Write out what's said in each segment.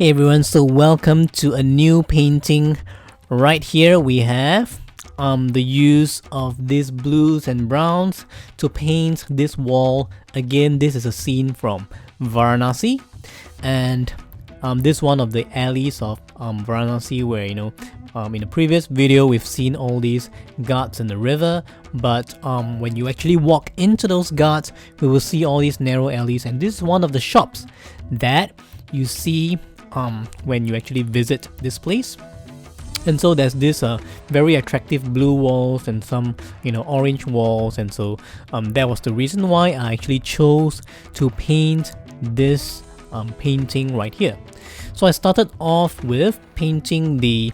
Hey everyone, so welcome to a new painting. Right here we have the use of these blues and browns to paint this wall. Again, this is a scene from Varanasi, and this one of the alleys of Varanasi where in the previous video we've seen all these ghats in the river, but when you actually walk into those ghats we will see all these narrow alleys, and this is one of the shops that you see when you actually visit this place. And so there's this very attractive blue walls and some orange walls, and so that was the reason why I actually chose to paint this painting right here. So I started off with painting the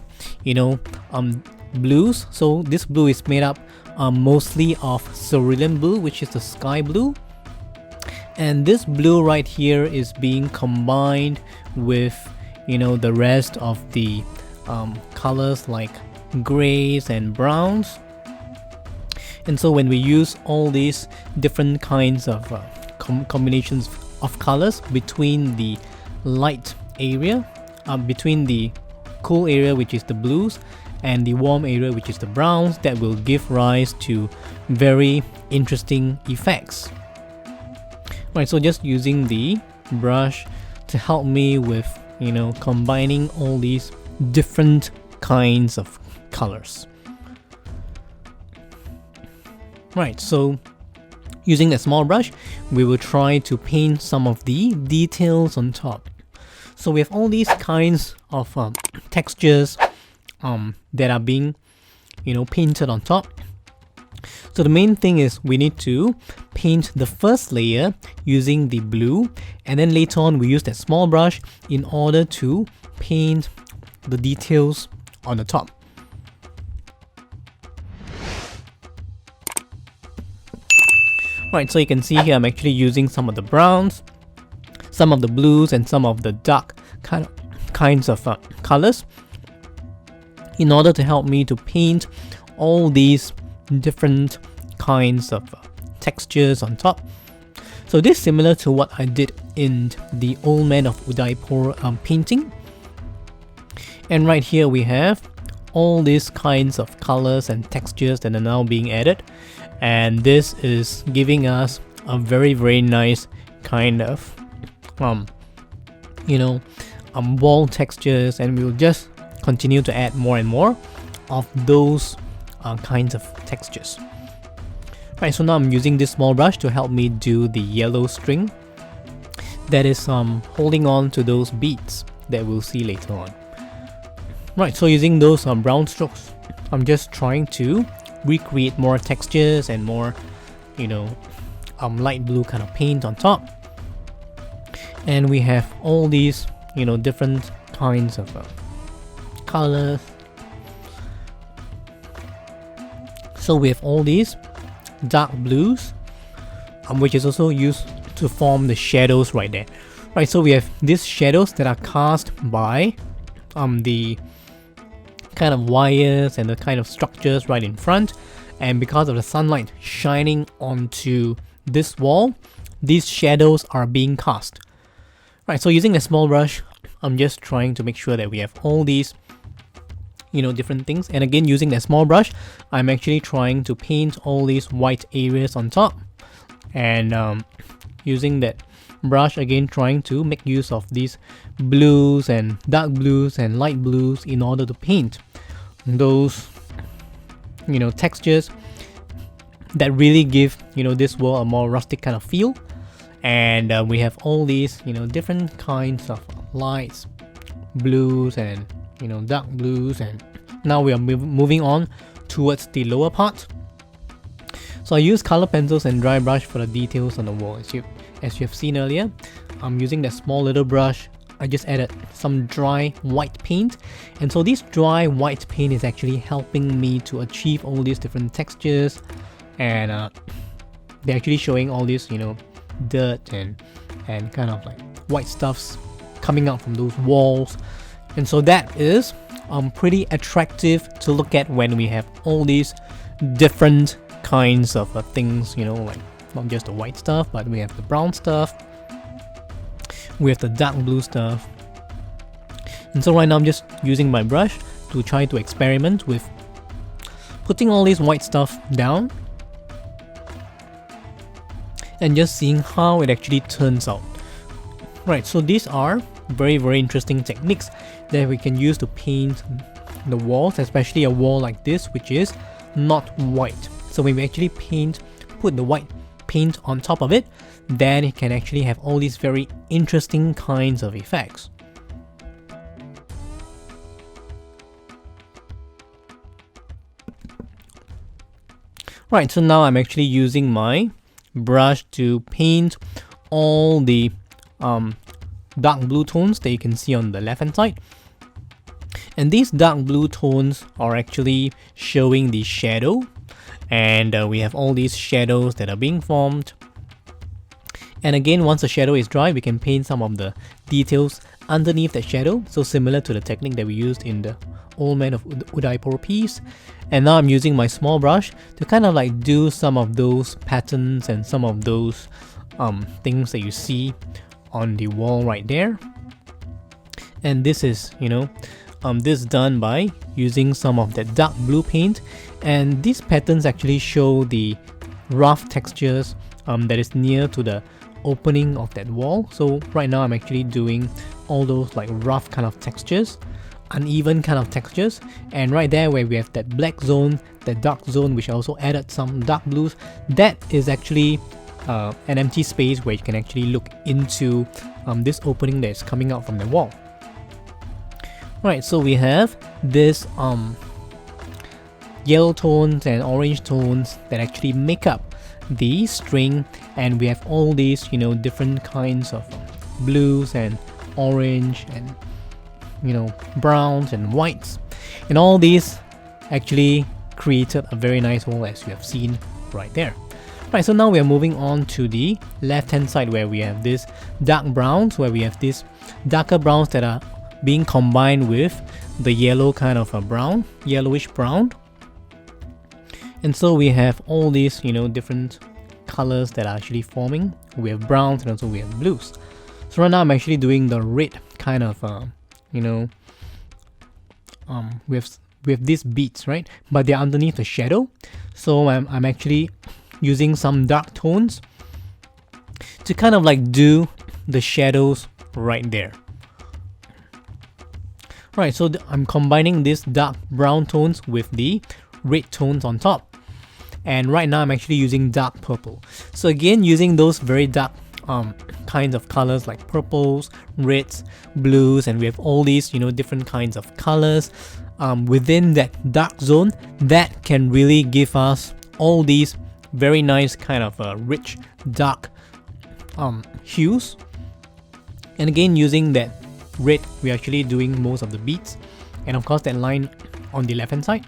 blues. So this blue is made up mostly of cerulean blue, which is the sky blue, and this blue right here is being combined with the rest of the colors like grays and browns. And so when we use all these different kinds of combinations of colors between the light area, between the cool area which is the blues and the warm area which is the browns, that will give rise to very interesting effects. Right, so just using the brush to help me with combining all these different kinds of colors. Right, so using a small brush we will try to paint some of the details on top. So we have all these kinds of textures that are being painted on top. So the main thing is we need to paint the first layer using the blue, and then later on we use that small brush in order to paint the details on the top. Right, so you can see here I'm actually using some of the browns, some of the blues, and some of the dark kinds of colors in order to help me to paint all these different kinds of textures on top. So this is similar to what I did in the Old Man of Udaipur painting. And right here we have all these kinds of colors and textures that are now being added, and this is giving us a very nice kind of wall textures, and we'll just continue to add more and more of those kinds of textures. Right, so now I'm using this small brush to help me do the yellow string that is holding on to those beads that we'll see later on. Right, so using those brown strokes, I'm just trying to recreate more textures and more light blue kind of paint on top. And we have all these different kinds of colors. So we have all these dark blues, which is also used to form the shadows right there. Right, so we have these shadows that are cast by the kind of wires and the kind of structures right in front, and because of the sunlight shining onto this wall, these shadows are being cast. Right, so using a small brush, I'm just trying to make sure that we have all these different things, and again using that small brush I'm actually trying to paint all these white areas on top, and using that brush again trying to make use of these blues and dark blues and light blues in order to paint those textures that really give this wall a more rustic kind of feel. And we have all these different kinds of lights, blues and dark blues, and now we are moving on towards the lower part. So I use color pencils and dry brush for the details on the wall. As you have seen earlier, I'm using that small little brush. I just added some dry white paint, and so this dry white paint is actually helping me to achieve all these different textures, and they're actually showing all this dirt and kind of like white stuffs coming out from those walls. And so that is pretty attractive to look at when we have all these different kinds of things, like not just the white stuff, but we have the brown stuff, we have the dark blue stuff, And so right now I'm just using my brush to try to experiment with putting all this white stuff down and just seeing how it actually turns out. Right, so these are very interesting techniques that we can use to paint the walls, especially a wall like this which is not white. So when we actually put the white paint on top of it, then it can actually have all these very interesting kinds of effects. Right, so now I'm actually using my brush to paint all the dark blue tones that you can see on the left hand side. And these dark blue tones are actually showing the shadow, and we have all these shadows that are being formed. And again, once the shadow is dry, we can paint some of the details underneath that shadow, so similar to the technique that we used in the Old Man of Udaipur piece. And now I'm using my small brush to kind of like do some of those patterns and some of those things that you see on the wall right there. And this is, this is done by using some of that dark blue paint, and these patterns actually show the rough textures that is near to the opening of that wall. So right now I'm actually doing all those like rough kind of textures, uneven kind of textures, and right there where we have that black zone, that dark zone, which I also added some dark blues, that is actually an empty space where you can actually look into this opening that is coming out from the wall. Right, so we have this yellow tones and orange tones that actually make up the string, and we have all these different kinds of blues and orange and browns and whites, and all these actually created a very nice wall, as you have seen right there. Right, so now we are moving on to the left hand side where we have this dark browns, where we have these darker browns that are being combined with the yellow kind of a brown, yellowish brown. And so we have all these different colors that are actually forming. We have browns and also we have blues. So right now I'm actually doing the red kind of we have these beads, right, but they're underneath the shadow. So I'm actually using some dark tones to kind of like do the shadows right there. Right, so I'm combining these dark brown tones with the red tones on top. And right now I'm actually using dark purple. So again, using those very dark kinds of colors like purples, reds, blues, and we have all these different kinds of colors within that dark zone that can really give us all these very nice kind of rich dark hues. And again, using that red, we're actually doing most of the beats, and of course that line on the left hand side.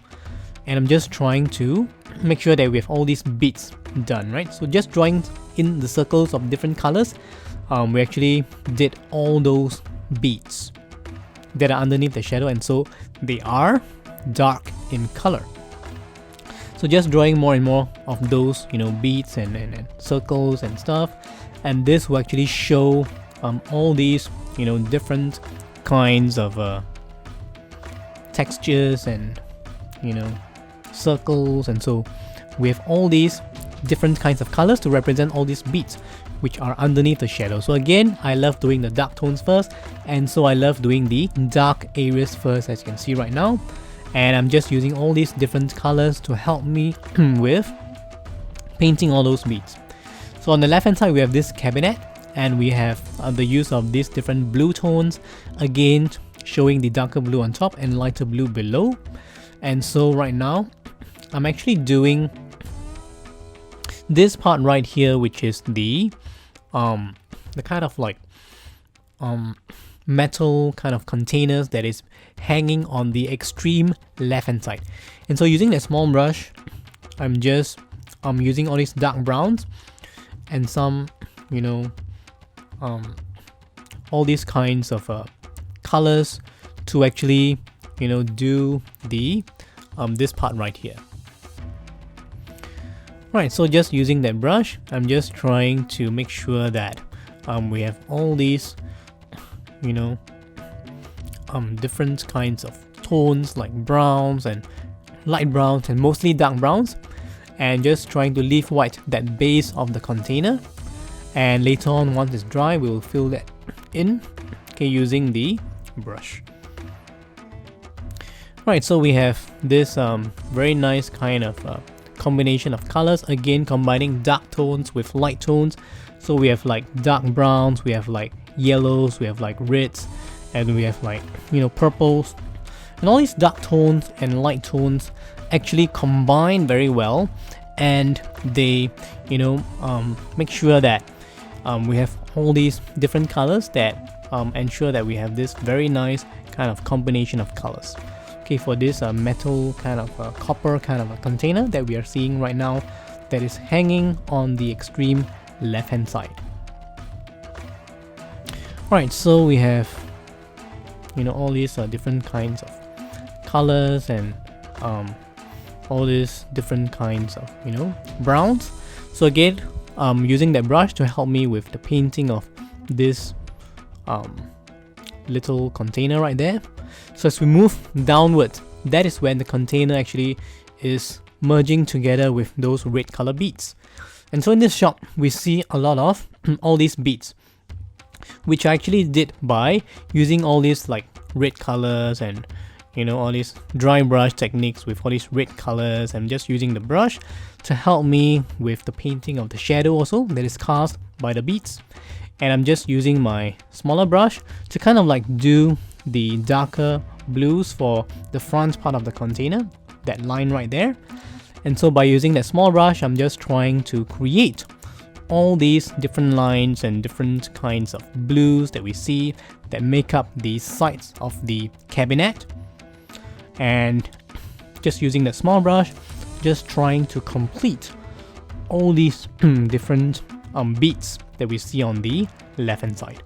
And I'm just trying to make sure that we have all these beats done, right? So just drawing in the circles of different colors, we actually did all those beats that are underneath the shadow, and so they are dark in color. So just drawing more and more of those beats and circles and stuff, and this will actually show all these different kinds of textures and circles. And so we have all these different kinds of colors to represent all these beats which are underneath the shadow. So again, I love doing the dark tones first, and so I love doing the dark areas first, as you can see right now. And I'm just using all these different colors to help me with painting all those beats. So on the left hand side we have this cabinet, and we have the use of these different blue tones, again showing the darker blue on top and lighter blue below. And so right now I'm actually doing this part right here, which is the kind of like metal kind of containers that is hanging on the extreme left hand side. And so using a small brush, I'm just using all these dark browns and some all these kinds of colors to actually do the this part right here. Right, so just using that brush, I'm just trying to make sure that we have all these different kinds of tones like browns and light browns and mostly dark browns, and just trying to leave white that base of the container. And later on, once it's dry, we'll fill that in, okay, using the brush. Right, so we have this very nice kind of combination of colors, again combining dark tones with light tones. So we have like dark browns, we have like yellows, we have like reds, and we have like, you know, purples. And all these dark tones and light tones actually combine very well, and they, you know, make sure that we have all these different colors that ensure that we have this very nice kind of combination of colors. Okay, for this metal kind of copper kind of a container that we are seeing right now, that is hanging on the extreme left hand side. Right, so we have, you know, all these different kinds of colors and all these different kinds of, you know, browns. So again, using that brush to help me with the painting of this little container right there. So as we move downwards, that is when the container actually is merging together with those red color beads. And so in this shot, we see a lot of all these beads, which I actually did by using all these like red colors and, you know, all these dry brush techniques with all these red colors, and just using the brush to help me with the painting of the shadow also that is cast by the beads. And I'm just using my smaller brush to kind of like do the darker blues for the front part of the container, that line right there. And so by using that small brush, I'm just trying to create all these different lines and different kinds of blues that we see that make up the sides of the cabinet. And just using that small brush, just trying to complete all these different beads that we see on the left hand side.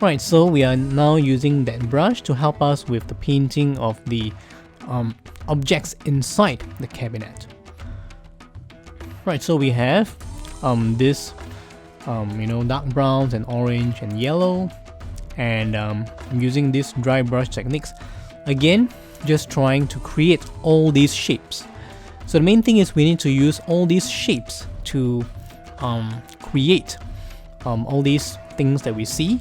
Right, so we are now using that brush to help us with the painting of the objects inside the cabinet. Right, so we have this you know, dark browns and orange and yellow, and I'm using these dry brush techniques again, just trying to create all these shapes. So the main thing is we need to use all these shapes to create all these things that we see,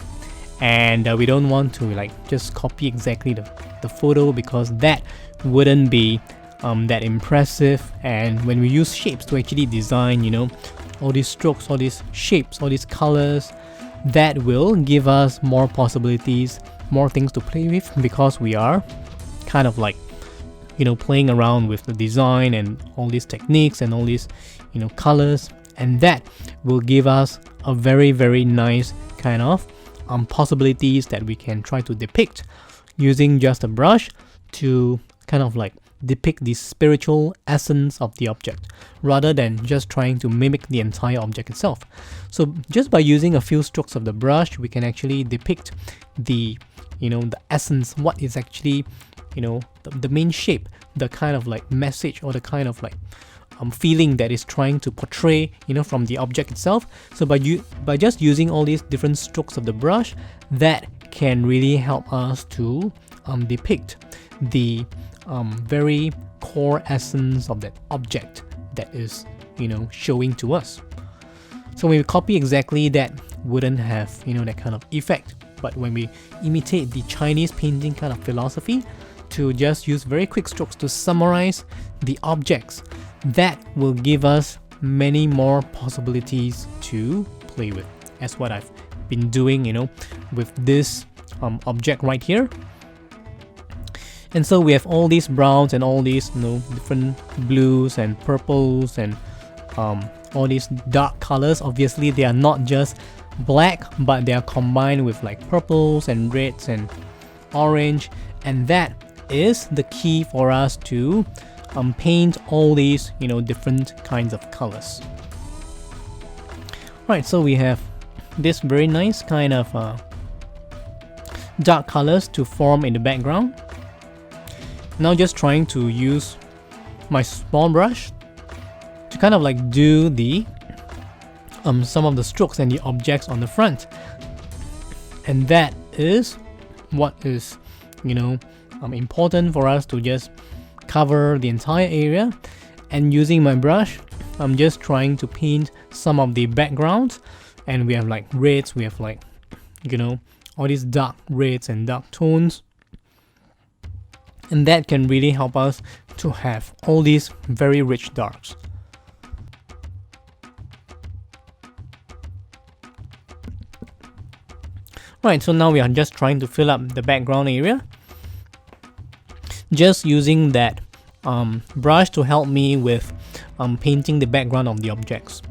and we don't want to like just copy exactly the photo, because that wouldn't be that impressive. And when we use shapes to actually design, you know, all these strokes, all these shapes, all these colors, that will give us more possibilities, more things to play with, because we are kind of like, you know, playing around with the design and all these techniques and all these, you know, colors, and that will give us a very, very nice kind of possibilities that we can try to depict using just a brush to kind of like depict the spiritual essence of the object, rather than just trying to mimic the entire object itself. So just by using a few strokes of the brush, we can actually depict the, you know, the essence, what is actually, you know, the main shape, the kind of like message, or the kind of like feeling that is trying to portray, you know, from the object itself. So by just using all these different strokes of the brush, that can really help us to depict the very core essence of that object that is, you know, showing to us. So when we copy exactly, that wouldn't have, you know, that kind of effect. But when we imitate the Chinese painting kind of philosophy, to just use very quick strokes to summarize the objects, that will give us many more possibilities to play with, as what I've been doing, you know, with this object right here. And so we have all these browns and all these, you know, different blues and purples and all these dark colors. Obviously they are not just black, but they are combined with like purples and reds and orange, and that is the key for us to paint all these, you know, different kinds of colors. Right, so we have this very nice kind of dark colors to form in the background. Now just trying to use my small brush to kind of like do the some of the strokes and the objects on the front, and that is what is, important for us to just cover the entire area. And using my brush, I'm just trying to paint some of the backgrounds, and we have like reds, we have like, all these dark reds and dark tones, and that can really help us to have all these very rich darks. Right, so now we are just trying to fill up the background area, just using that brush to help me with painting the background of the objects.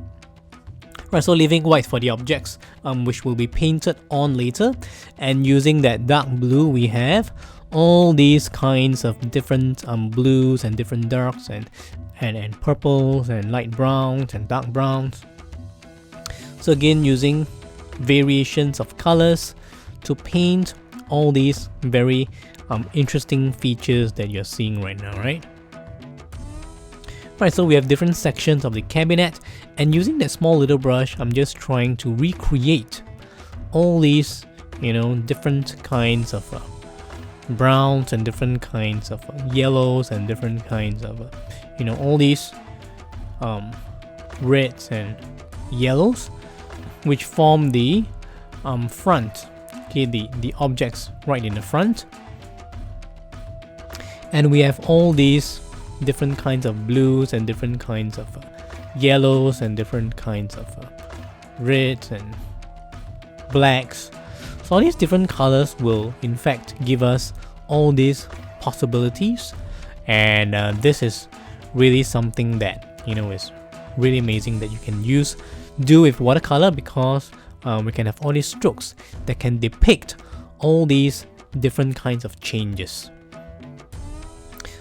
Right, so leaving white for the objects, which will be painted on later, and using that dark blue, we have all these kinds of different blues and different darks and purples and light browns and dark browns. So again, using variations of colors to paint all these very interesting features that you're seeing right now, right? Right, so we have different sections of the cabinet, and using that small little brush, I'm just trying to recreate all these, different kinds of browns and different kinds of yellows and different kinds of, all these reds and yellows, which form the front, okay, the objects right in the front. And we have all these different kinds of blues and different kinds of yellows and different kinds of reds and blacks. So all these different colors will in fact give us all these possibilities, and this is really something that is really amazing that you can do with watercolor, because we can have all these strokes that can depict all these different kinds of changes.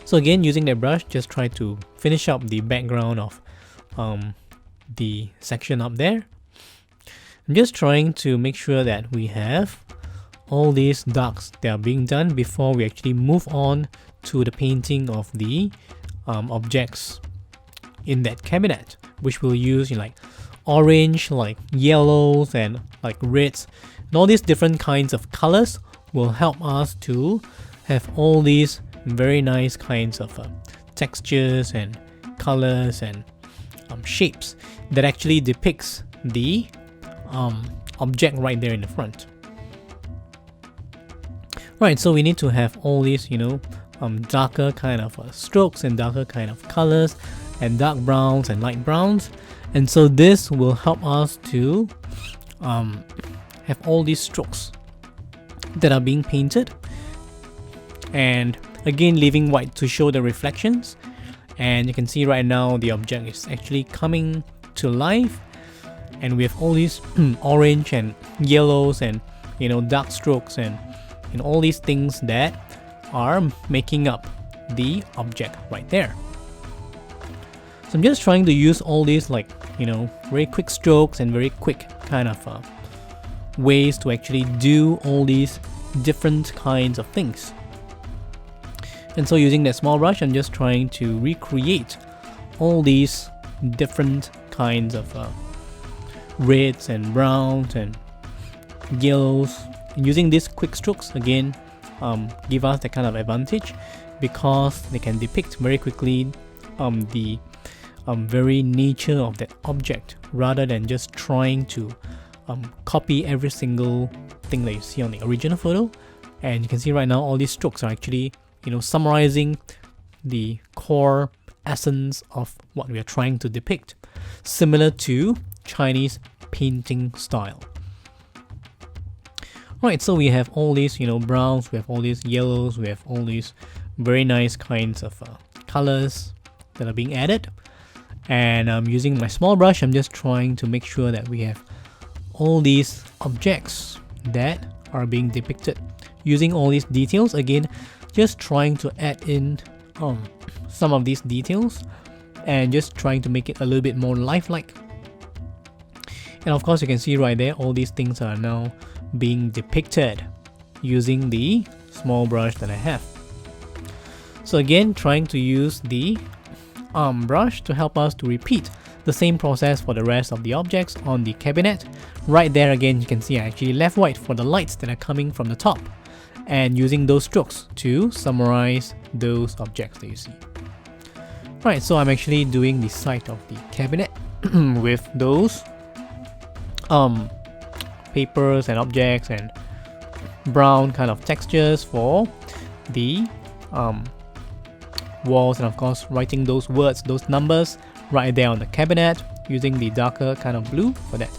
So again, using that brush, just try to finish up the background of the section up there. I'm just trying to make sure that we have all these darks that are being done before we actually move on to the painting of the objects in that cabinet, which we'll use like orange, like yellows and like reds, and all these different kinds of colors will help us to have all these very nice kinds of textures and colors and shapes that actually depicts the object right there in the front. Right, so we need to have all these darker kind of strokes and darker kind of colors and dark browns and light browns, and so this will help us to have all these strokes that are being painted, and again leaving white to show the reflections. And you can see right now the object is actually coming to life, and we have all these orange and yellows and dark strokes and all these things that are making up the object right there. So I'm just trying to use all these like very quick strokes and very quick kind of ways to actually do all these different kinds of things. And so using that small brush, I'm just trying to recreate all these different kinds of reds and browns and yellows. And using these quick strokes again give us that kind of advantage, because they can depict very quickly the very nature of that object, rather than just trying to copy every single thing that you see on the original photo. And you can see right now all these strokes are actually summarizing the core essence of what we are trying to depict, similar to Chinese painting style. Right, so we have all these browns, we have all these yellows, we have all these very nice kinds of colors that are being added. And using my small brush, I'm just trying to make sure that we have all these objects that are being depicted, using all these details. Again, just trying to add in some of these details and just trying to make it a little bit more lifelike. And of course, you can see right there, all these things are now being depicted using the small brush that I have. So again, trying to use the brush to help us to repeat the same process for the rest of the objects on the cabinet. Right there again, you can see I actually left white for the lights that are coming from the top. and using those strokes to summarize those objects that you see. Right, so I'm actually doing the side of the cabinet with those papers and objects and brown kind of textures for the walls, and of course writing those words, those numbers right there on the cabinet using the darker kind of blue for that,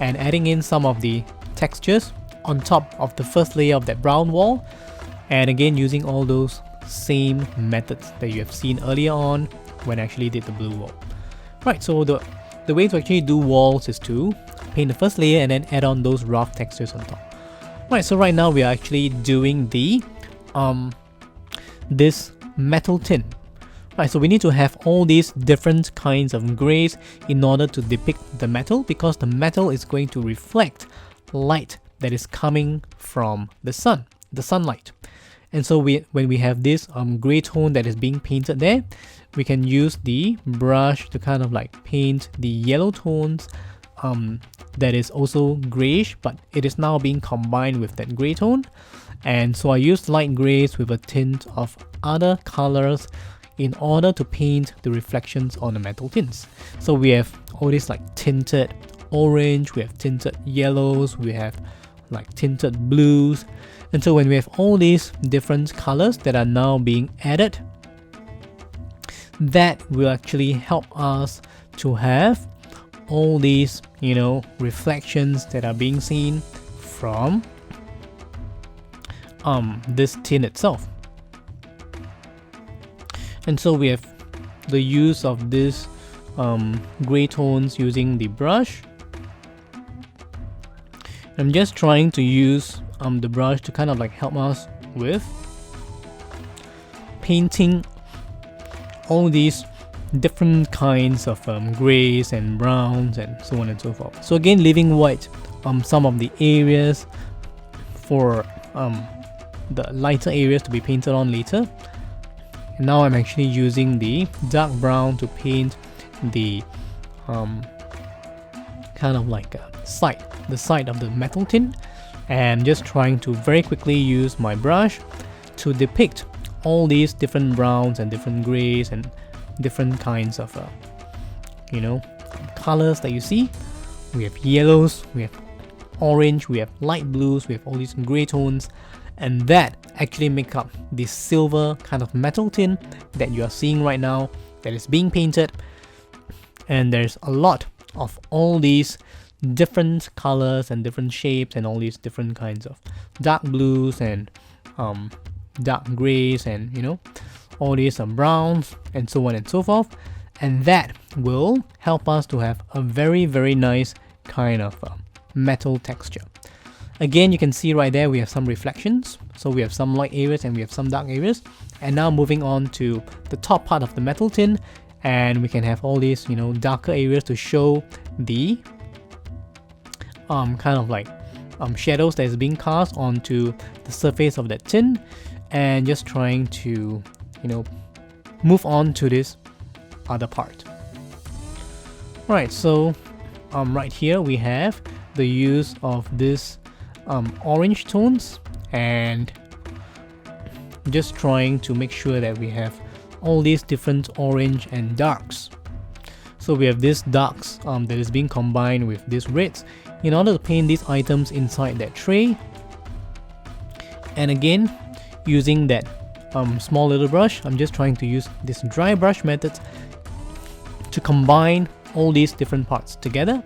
and adding in some of the textures on top of the first layer of that brown wall, and again using all those same methods that you have seen earlier on when I actually did the blue wall. Right, so the way to actually do walls is to paint the first layer and then add on those rough textures on top. Right, so right now we are actually doing the this metal tin. Right, so we need to have all these different kinds of grays in order to depict the metal, because the metal is going to reflect light that is coming from the sun, the sunlight. And so when we have this gray tone that is being painted there, we can use the brush to kind of like paint the yellow tones that is also grayish, but it is now being combined with that gray tone. And so I used light grays with a tint of other colors in order to paint the reflections on the metal tints. So we have all these like tinted orange, we have tinted yellows, we have like tinted blues. And so when we have all these different colors that are now being added, that will actually help us to have all these, you know, reflections that are being seen from this tin itself. And so we have the use of this gray tones using the brush. I'm just trying to use the brush to kind of like help us with painting all these different kinds of grays and browns and so on and so forth. So again, leaving white some of the areas for the lighter areas to be painted on later. And now I'm actually using the dark brown to paint the kind of like the side of the metal tin, and just trying to very quickly use my brush to depict all these different browns and different grays and different kinds of you know, colors that you see. We have yellows, we have orange, we have light blues, we have all these gray tones, and that actually make up the silver kind of metal tin that you are seeing right now that is being painted. And there's a lot of all these different colors and different shapes and all these different kinds of dark blues and dark grays and, you know, all these browns and so on and so forth. And that will help us to have a very, very nice kind of metal texture. Again, you can see right there we have some reflections. So we have some light areas and we have some dark areas. And now moving on to the top part of the metal tin, and we can have all these, you know, darker areas to show the kind of like shadows that is being cast onto the surface of that tin, and just trying to, you know, move on to this other part. Right, so right here we have the use of this orange tones, and just trying to make sure that we have all these different orange and darks. So we have this darks that is being combined with these reds in order to paint these items inside that tray. And again, using that small little brush, I'm just trying to use this dry brush method to combine all these different parts together.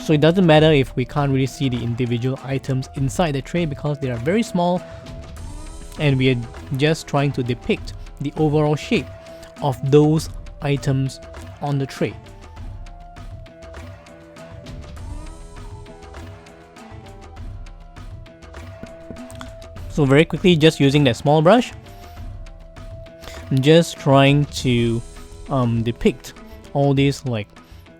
So it doesn't matter if we can't really see the individual items inside the tray because they are very small, and we are just trying to depict the overall shape of those items on the tray. So very quickly, just using that small brush, just trying to depict all these like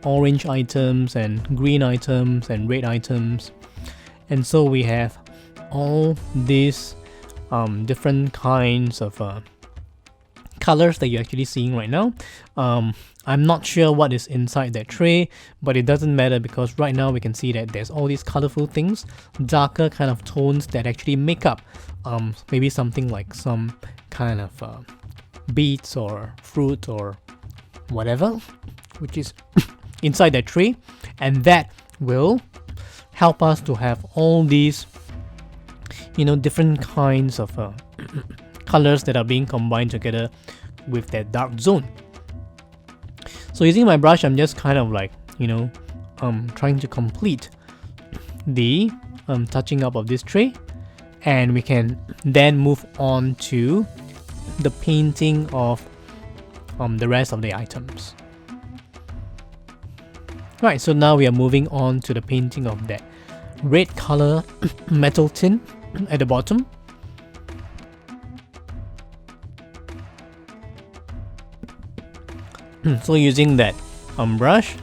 orange items and green items and red items. And so we have all these different kinds of colors that you're actually seeing right now. I'm not sure what is inside that tray, but it doesn't matter because right now we can see that there's all these colorful things, darker kind of tones that actually make up maybe something like some kind of beets or fruit or whatever, which is inside that tray, and that will help us to have all these, you know, different kinds of colors that are being combined together with that dark zone. So using my brush, I'm just kind of like, you know, trying to complete the touching up of this tray, and we can then move on to the painting of the rest of the items. Right, so now we are moving on to the painting of that red color metal tin at the bottom. So using that brush,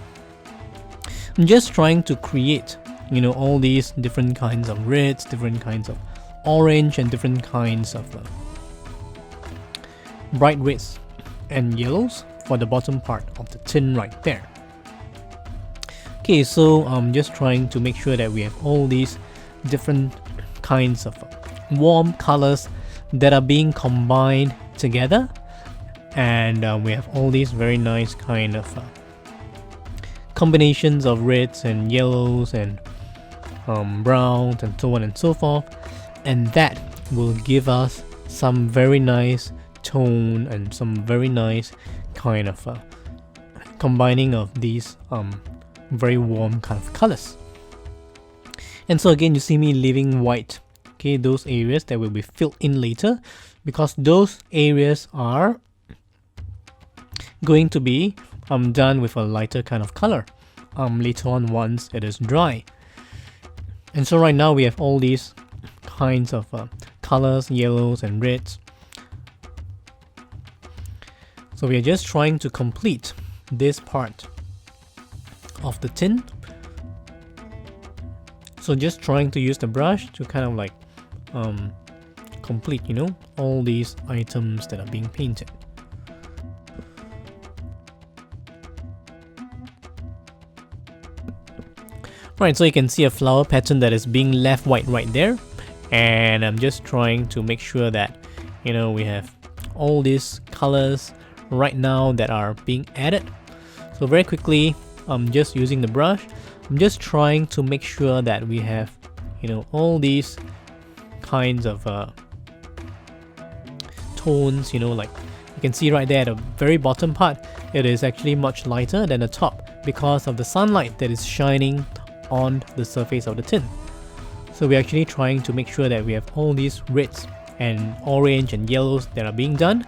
I'm just trying to create, you know, all these different kinds of reds, different kinds of orange, and different kinds of bright reds and yellows for the bottom part of the tin right there. Okay, so I'm just trying to make sure that we have all these different kinds of warm colors that are being combined together, and we have all these very nice kind of combinations of reds and yellows and browns and so on and so forth, and that will give us some very nice tone and some very nice kind of combining of these very warm kind of colors. And so again, you see me leaving white, okay, those areas that will be filled in later, because those areas are going to be done with a lighter kind of color later on once it is dry. And so right now we have all these kinds of colors, yellows and reds. So we are just trying to complete this part of the tin. So just trying to use the brush to kind of like complete, you know, all these items that are being painted. Right, so you can see a flower pattern that is being left white right there, and I'm just trying to make sure that, you know, we have all these colors right now that are being added. So very quickly, I'm just using the brush, I'm just trying to make sure that we have, you know, all these kinds of tones, you know, like you can see right there at the very bottom part, it is actually much lighter than the top because of the sunlight that is shining on the surface of the tin. So we're actually trying to make sure that we have all these reds and orange and yellows that are being done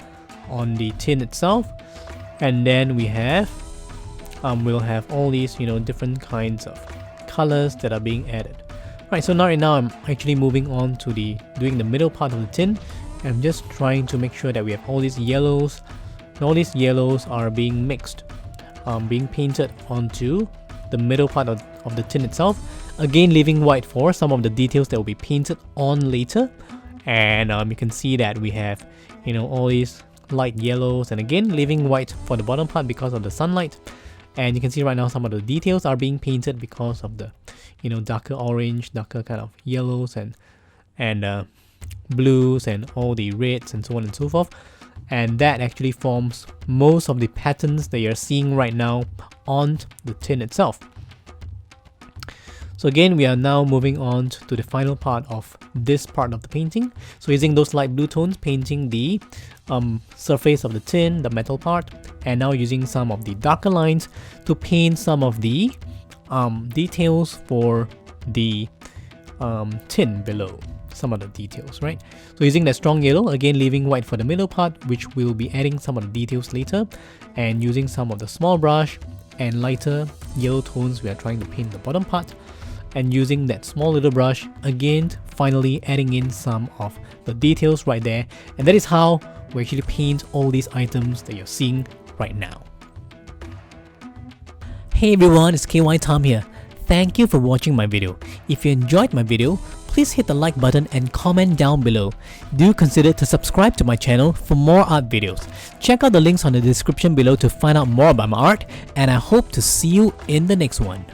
on the tin itself, and then we have we'll have all these, you know, different kinds of colors that are being added. Right, so now right now I'm actually moving on to doing the middle part of the tin. I'm just trying to make sure that we have all these yellows, and all these yellows are being mixed, being painted onto the middle part of the tin itself, again leaving white for some of the details that will be painted on later. And you can see that we have, you know, all these light yellows, and again leaving white for the bottom part because of the sunlight. And you can see right now some of the details are being painted because of the, you know, darker orange, darker kind of yellows and blues and all the reds and so on and so forth. And that actually forms most of the patterns that you're seeing right now on the tin itself. So again, we are now moving on to the final part of this part of the painting. So using those light blue tones, painting the surface of the tin, the metal part, and now using some of the darker lines to paint some of the details for the tin below. Some of the details, right? So using that strong yellow, again leaving white for the middle part, which we'll be adding some of the details later, and using some of the small brush and lighter yellow tones, we are trying to paint the bottom part, and using that small little brush, again finally adding in some of the details right there. And that is how we actually paint all these items that you're seeing right now. Hey everyone, it's KY Tom here. Thank you for watching my video. If you enjoyed my video, please hit the like button and comment down below. Do consider to subscribe to my channel for more art videos. Check out the links on the description below to find out more about my art, and I hope to see you in the next one.